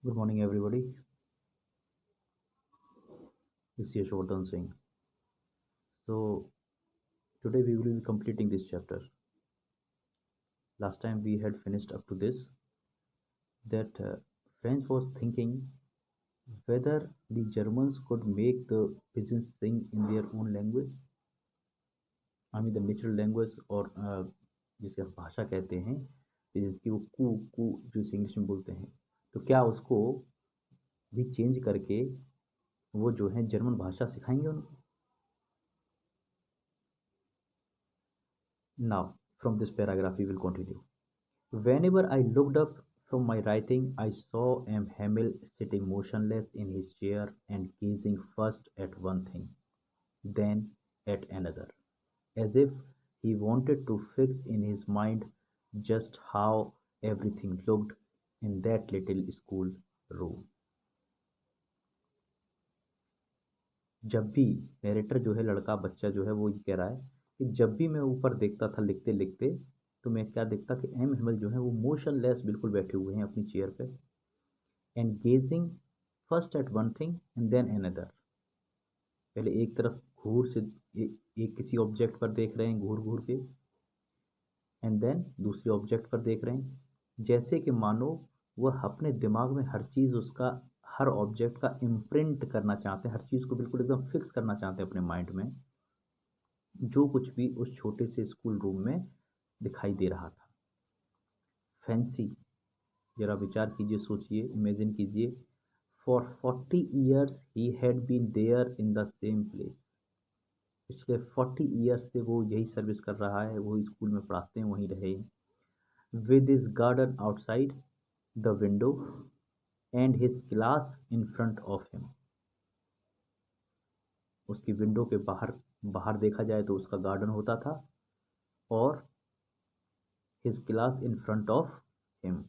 Good morning, everybody. This is Yashvardhan Singh. So, today we will be completing this chapter. Last time we had finished up to this that French was thinking whether the Germans could make the pigeons sing in their own language. I mean, the natural language और जिसे हम भाषा कहते हैं pigeons की वो कू कू जो English में बोलते हैं तो क्या उसको भी चेंज करके वो जो है जर्मन भाषा सिखाएंगे उनको. Now, from this paragraph, we will continue. Whenever I looked up from my writing, I saw M. Hamill sitting motionless in his chair and gazing first at one thing, then at another, as if he wanted to fix in his mind just how everything looked in that little school room. जब भी narrator जो है लड़का बच्चा जो है वो ये कह रहा है कि जब भी मैं ऊपर देखता था लिखते लिखते तो मैं क्या देखता कि एम हेमल जो है वो मोशनलेस बिल्कुल बैठे हुए हैं अपनी चेयर पे and gazing first at one thing and then another. पहले एक तरफ घूर से एक किसी ऑब्जेक्ट पर देख रहे हैं घूर घूर के एंड देन दूसरे ऑब्जेक्ट पर देख रहे हैं जैसे कि मानो वह अपने दिमाग में हर चीज़ उसका हर ऑब्जेक्ट का इम्प्रिंट करना चाहते हैं, हर चीज़ को बिल्कुल एकदम फिक्स करना चाहते हैं अपने माइंड में, जो कुछ भी उस छोटे से स्कूल रूम में दिखाई दे रहा था. फैंसी, जरा विचार कीजिए, सोचिए, इमेजिन कीजिए. For 40 years he had been there in the same place. पिछले 40 years से वो यही सर्विस कर रहा है, वही स्कूल में पढ़ाते हैं, वहीं रहे. With his garden outside the window and his class in front of him. उसकी विंडो के बाहर बाहर देखा जाए तो उसका गार्डन होता था और his class in front of him.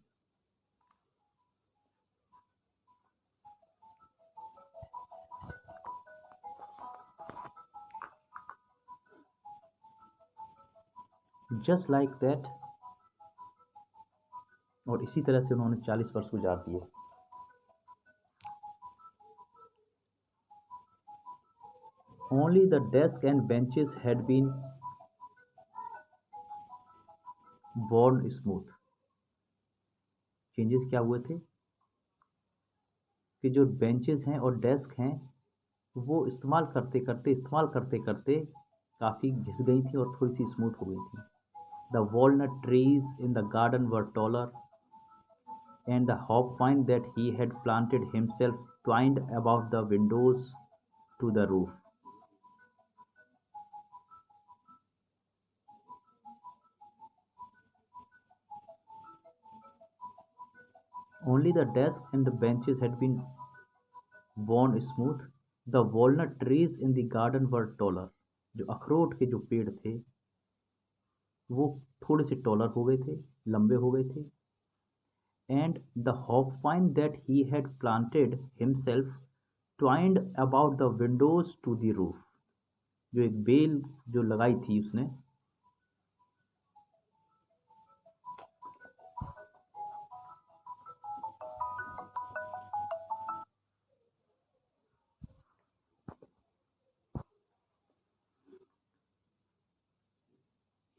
Just like that. और इसी तरह से उन्होंने 40 वर्ष गुजार दिए. Only the desk and benches had been worn smooth. Changes क्या हुए थे कि जो बेंचेस हैं और डेस्क हैं वो इस्तेमाल करते काफ़ी घिस गई थी और थोड़ी सी स्मूथ हो गई थी. The walnut trees in the garden were taller and the hop-vine that he had planted himself twined about the windows to the roof. Only the desk and the benches had been worn smooth. The walnut trees in the garden were taller. जो अखरोट के जो पेड़ थे वो थोड़े से taller हो गए थे, लंबे हो गए थे. And the hop-vine that he had planted himself twined about the windows to the roof. जो एक बेल जो लगाई थी उसने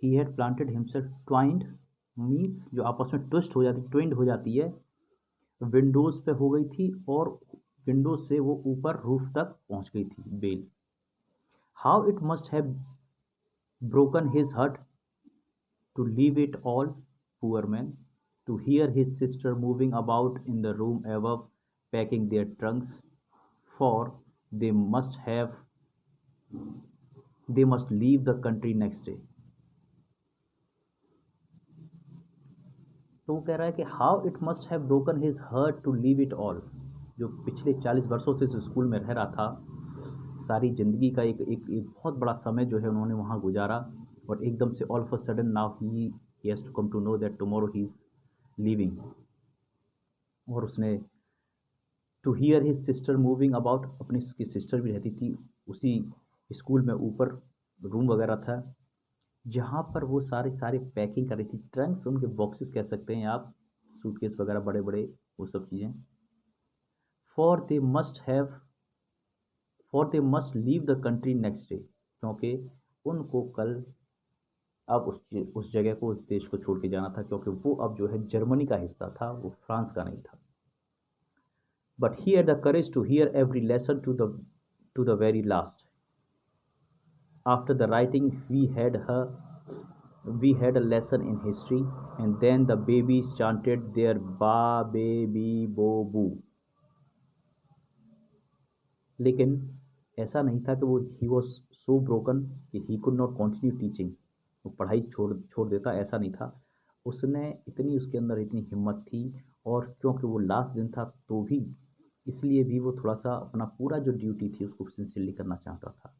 he had planted himself twined means जो आपस में ट्विस्ट हो जाती ट्विंड हो जाती है विंडोज पे हो गई थी और विंडोज से वो ऊपर रूफ तक पहुंच गई थी bell. How it must have broken his heart to leave it all, poor man, to hear his sister moving about in the room above packing their trunks, for they must have they must leave the country next day. तो वो कह रहा है कि how it must have broken his heart to leave it all. जो पिछले 40 वर्षों से स्कूल में रह रहा था, सारी ज़िंदगी का एक बहुत बड़ा समय जो है उन्होंने वहाँ गुजारा और एकदम से all of a sudden now he has to come to know that tomorrow he is leaving. और उसने to hear his sister moving about, अपनी उसकी सिस्टर भी रहती थी उसी स्कूल में, ऊपर रूम वगैरह था जहाँ पर वो सारे पैकिंग कर रही थी. ट्रंक्स, उनके बॉक्सेस कह सकते हैं आप, सूटकेस वगैरह बड़े बड़े वो सब चीज़ें. For they must have for they must leave the country next day, क्योंकि उनको कल अब उस जगह को, उस देश को छोड़ के जाना था, क्योंकि वो अब जो है जर्मनी का हिस्सा था, वो फ्रांस का नहीं था। But he had the courage to hear every lesson to the very last. After the writing we had a lesson in history, and then the babies chanted their ba baby bo boo. लेकिन ऐसा नहीं था कि वो he was so broken कि he could not continue teaching, वो पढ़ाई छोड़ देता, ऐसा नहीं था। उसने इतनी, उसके अंदर इतनी हिम्मत थी, और क्योंकि वो लास्ट दिन था तो भी, इसलिए भी वो थोड़ा सा अपना पूरा जो ड्यूटी थी उसको सिंसियरली करना चाहता था।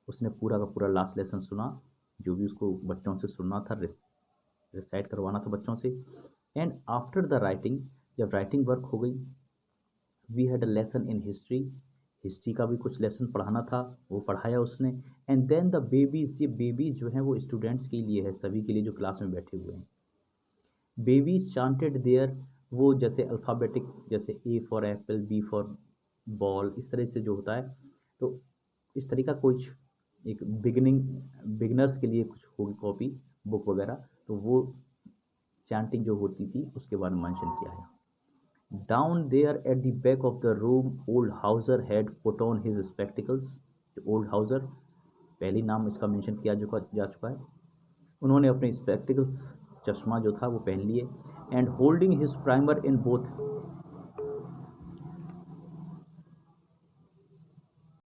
उसने पूरा का पूरा लास्ट लेसन सुना, जो भी उसको बच्चों से सुनना था, रिसाइट करवाना था बच्चों से। एंड आफ्टर द राइटिंग, जब राइटिंग वर्क हो गई, we had a lesson in history, history का भी कुछ लेसन पढ़ाना था, वो पढ़ाया उसने। एंड देन द बेबीज, ये बेबीज जो हैं वो स्टूडेंट्स के लिए है, सभी के लिए जो क्लास में बैठे हुए हैं। बेबीज चांटेड देयर, वो जैसे अल्फ़ाबेटिक, जैसे A for apple, B for ball, इस तरह से जो होता है, तो इस तरह का कुछ एक बिगनर्स के लिए कुछ होगी कॉपी, बुक वगैरह, तो वो चैंटिंग जो होती थी उसके बारे में मेंशन किया है। Down there at the back of the room, old Hauser had put on his spectacles. Old Hauser, पहले नाम इसका मेंशन किया जा चुका है। उन्होंने अपने स्पेक्टिकल्स, चश्मा जो था वो पहन लिए। And holding his primer in both,